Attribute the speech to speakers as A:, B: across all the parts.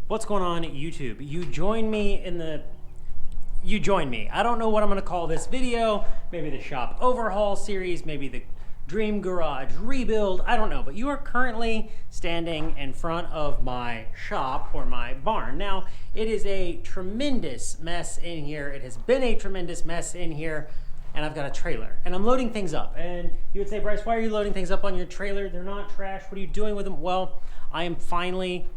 A: What's going on YouTube? You join me. I don't know what I'm gonna call this video. Maybe the shop overhaul series, maybe the dream garage rebuild, I don't know. But you are currently standing in front of my shop or my barn. Now, it is a tremendous mess in here. It has been a tremendous mess in here. And I've got a trailer and I'm loading things up. And you would say, Bryce, why are you loading things up on your trailer? They're not trash. What are you doing with them? Well, I am finally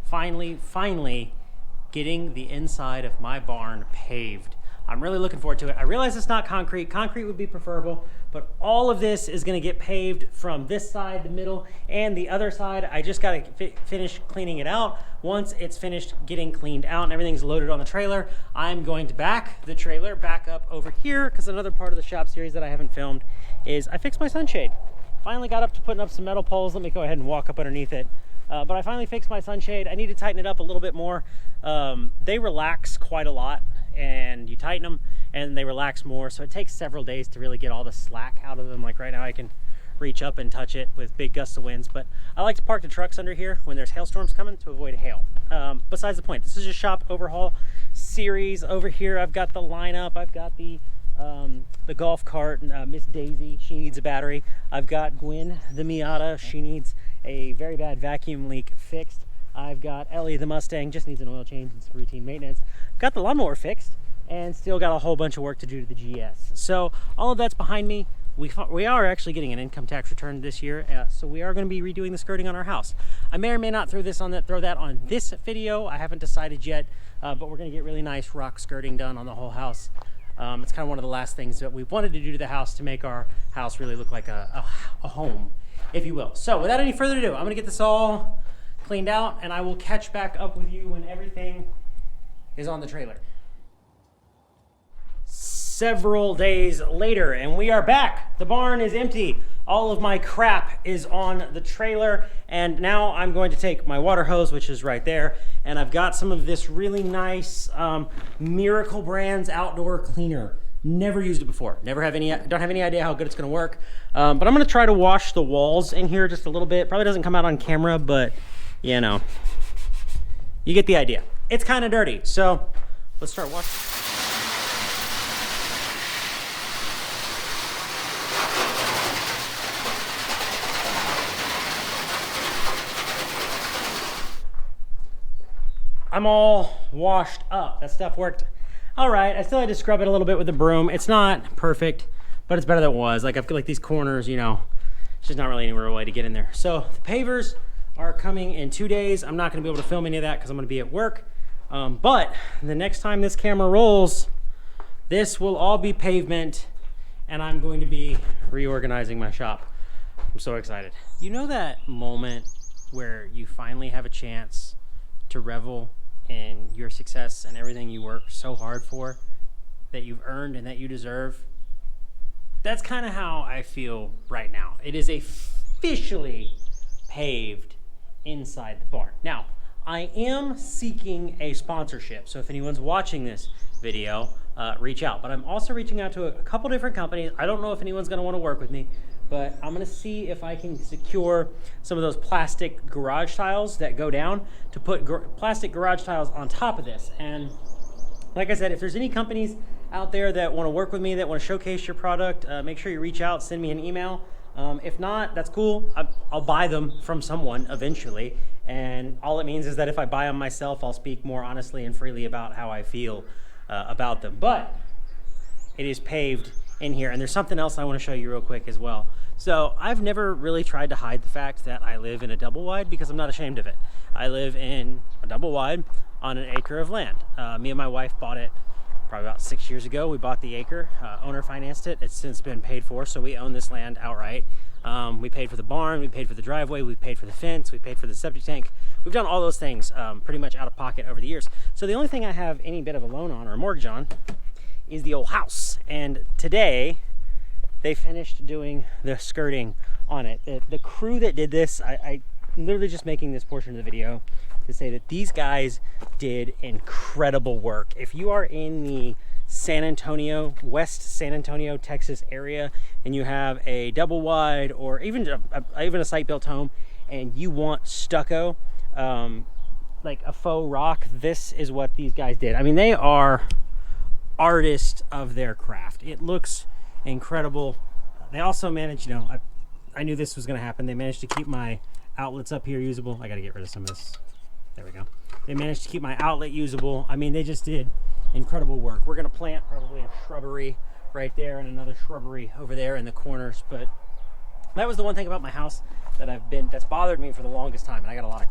A: getting the inside of my barn paved. I'm really looking forward to it. I realize it's not concrete. Concrete would be preferable, but all of this is gonna get paved from this side, the middle, and the other side. I just gotta finish cleaning it out. Once it's finished getting cleaned out and everything's loaded on the trailer, I'm going to back the trailer back up over here, because another part of the shop series that I haven't filmed is I fixed my sunshade. Finally got up to putting up some metal poles. Let me go ahead and walk up underneath it. But I finally fixed my sunshade. I need to tighten it up a little bit more. They relax quite a lot, and you tighten them and they relax more. So it takes several days to really get all the slack out of them. Like right now I can reach up and touch it with big gusts of winds, but I like to park the trucks under here when there's hailstorms coming to avoid hail. Besides the point, this is a shop overhaul series. Over here I've got the lineup. I've got the golf cart, Miss Daisy, she needs a battery. I've got Gwen, the Miata, she needs a very bad vacuum leak fixed. I've got Ellie, the Mustang, just needs an oil change and some routine maintenance. Got the lawnmower fixed and still got a whole bunch of work to do to the GS. So all of that's behind me. We are actually getting an income tax return this year, so we are going to be redoing the skirting on our house. I may or may not throw that on this video. I haven't decided yet, but we're going to get really nice rock skirting done on the whole house. It's kind of one of the last things that we wanted to do to the house to make our house really look like a home, if you will. So without any further ado, I'm going to get this all cleaned out and I will catch back up with you when everything is on the trailer. Several days later and we are back. The barn is empty. All of my crap is on the trailer, and now I'm going to take my water hose, which is right there, and I've got some of this really nice Miracle Brands outdoor cleaner. Never used it before. Don't have any idea how good it's gonna work. But I'm gonna try to wash the walls in here just a little bit. Probably doesn't come out on camera, but you know, you get the idea. It's kind of dirty, so let's start washing. I'm all washed up. That stuff worked all right. I still had to scrub it a little bit with a broom. It's not perfect, but it's better than it was. Like I've got like these corners, you know, it's just not really anywhere way to get in there. So the pavers are coming in 2 days. I'm not gonna be able to film any of that because I'm gonna be at work. But the next time this camera rolls, this will all be pavement and I'm going to be reorganizing my shop. I'm so excited. You know that moment where you finally have a chance to revel in your success and everything you work so hard for, that you've earned and that you deserve? That's kind of how I feel right now. It is officially paved inside the barn. Now, I am seeking a sponsorship, so if anyone's watching this video, reach out. But I'm also reaching out to a couple different companies. I don't know if anyone's gonna wanna work with me, but I'm gonna see if I can secure some of those plastic garage tiles that go down to put plastic garage tiles on top of this. And like I said, if there's any companies out there that wanna work with me, that wanna showcase your product, make sure you reach out, send me an email. If not, that's cool. I'll buy them from someone eventually. And all it means is that if I buy them myself, I'll speak more honestly and freely about how I feel about them. But it is paved in here, and there's something else I want to show you real quick as well. So I've never really tried to hide the fact that I live in a double wide because I'm not ashamed of it. I live in a double wide on an acre of land. Me and my wife bought it probably about 6 years ago. We bought the acre, owner financed it. It's since been paid for, so we own this land outright. We paid for the barn, we paid for the driveway, we paid for the fence, we paid for the septic tank. We've done all those things pretty much out of pocket over the years. So the only thing I have any bit of a loan on or a mortgage on is the old house. And today they finished doing the skirting on it. The crew that did this, I literally just making this portion of the video to say that these guys did incredible work. If you are in the West San Antonio, Texas area, and you have a double wide or even a site built home and you want stucco, like a faux rock. This is what these guys did. I mean, they are artists of their craft. It looks incredible. They also managed, you know, I knew this was going to happen. They managed to keep my outlets up here usable. I got to get rid of some of this. There we go. They managed to keep my outlet usable. I mean, they just did incredible work. We're going to plant probably a shrubbery right there and another shrubbery over there in the corners. But that was the one thing about my house that's bothered me for the longest time. And I got a lot of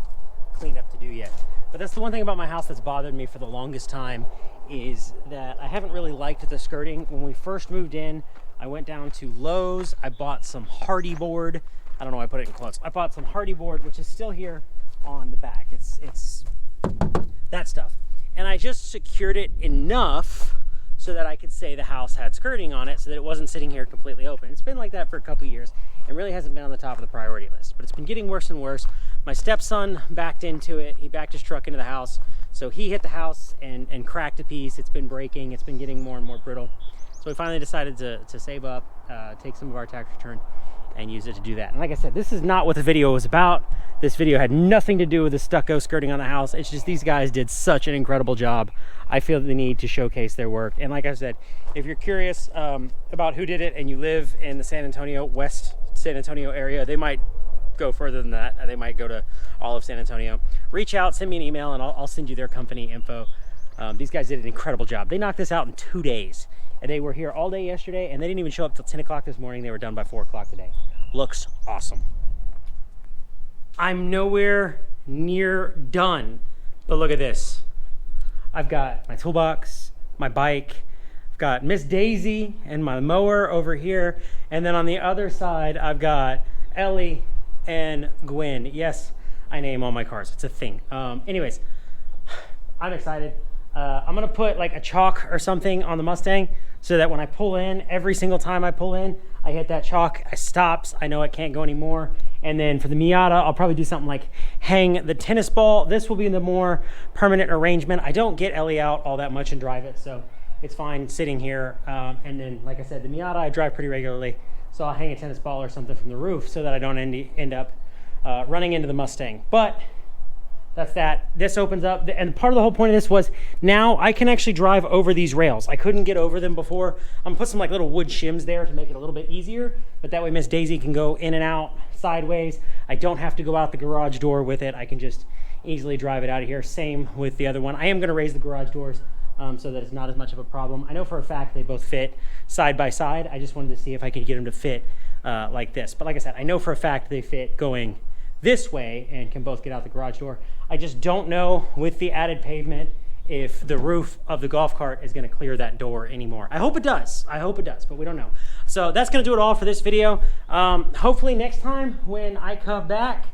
A: cleanup to do yet. But that's the one thing about my house that's bothered me for the longest time, is that I haven't really liked the skirting. When we first moved in, I went down to Lowe's. I bought some hardy board. I don't know why I put it in quotes. I bought some hardy board, which is still here on the back. It's that stuff. And I just secured it enough so that I could say the house had skirting on it, so that it wasn't sitting here completely open. It's been like that for a couple years and really hasn't been on the top of the priority list, but it's been getting worse and worse. My stepson backed into it. He backed his truck into the house. So he hit the house and cracked a piece. It's been breaking. It's been getting more and more brittle. So we finally decided to save up, take some of our tax return and use it to do that. And like I said, this is not what the video was about. This video had nothing to do with the stucco skirting on the house. It's just these guys did such an incredible job. I feel the need to showcase their work. And like I said, if you're curious about who did it and you live in the San Antonio, West San Antonio area, they might go further than that. They might go to all of San Antonio. Reach out, send me an email, and I'll send you their company info. These guys did an incredible job. They knocked this out in 2 days. And they were here all day yesterday, and they didn't even show up till 10 o'clock this morning. They were done by 4 o'clock today. Looks awesome. I'm nowhere near done, but look at this. I've got my toolbox, my bike, I've got Miss Daisy and my mower over here, and then on the other side, I've got Ellie and Gwen. Yes, I name all my cars. It's a thing. Anyways, I'm excited. I'm gonna put like a chalk or something on the Mustang so that when I pull in, every single time I pull in, I hit that chalk, I stops, I know it can't go anymore. And then for the Miata, I'll probably do something like hang the tennis ball. This will be the more permanent arrangement. I don't get Ellie out all that much and drive it, so it's fine sitting here. And then, like I said, the Miata I drive pretty regularly, so I'll hang a tennis ball or something from the roof so that I don't end up running into the Mustang. But that's that. This opens up, and part of the whole point of this was now I can actually drive over these rails. I couldn't get over them before. I'm gonna put some like little wood shims there to make it a little bit easier, but that way Miss Daisy can go in and out sideways. I don't have to go out the garage door with it. I can just easily drive it out of here. Same with the other one. I am gonna raise the garage doors so that it's not as much of a problem. I know for a fact they both fit side by side. I just wanted to see if I could get them to fit like this. But like I said, I know for a fact they fit going this way and can both get out the garage door. I just don't know with the added pavement if the roof of the golf cart is going to clear that door anymore. I hope it does. I hope it does, but we don't know. So that's going to do it all for this video. Hopefully next time when I come back,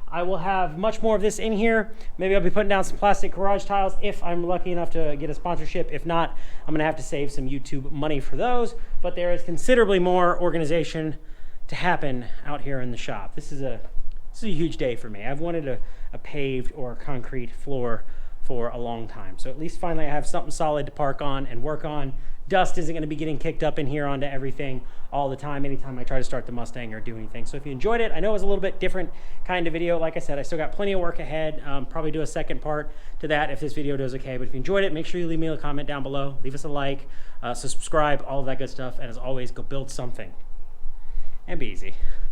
A: I will have much more of this in here. Maybe I'll be putting down some plastic garage tiles if I'm lucky enough to get a sponsorship. If not, I'm going to have to save some YouTube money for those. But there is considerably more organization to happen out here in the shop. This is a huge day for me. I've wanted a paved or concrete floor for a long time. So at least finally I have something solid to park on and work on. Dust isn't gonna be getting kicked up in here onto everything all the time, anytime I try to start the Mustang or do anything. So if you enjoyed it, I know it was a little bit different kind of video. Like I said, I still got plenty of work ahead. Probably do a second part to that if this video does okay. But if you enjoyed it, make sure you leave me a comment down below. Leave us a like, subscribe, all of that good stuff. And as always, go build something and be easy.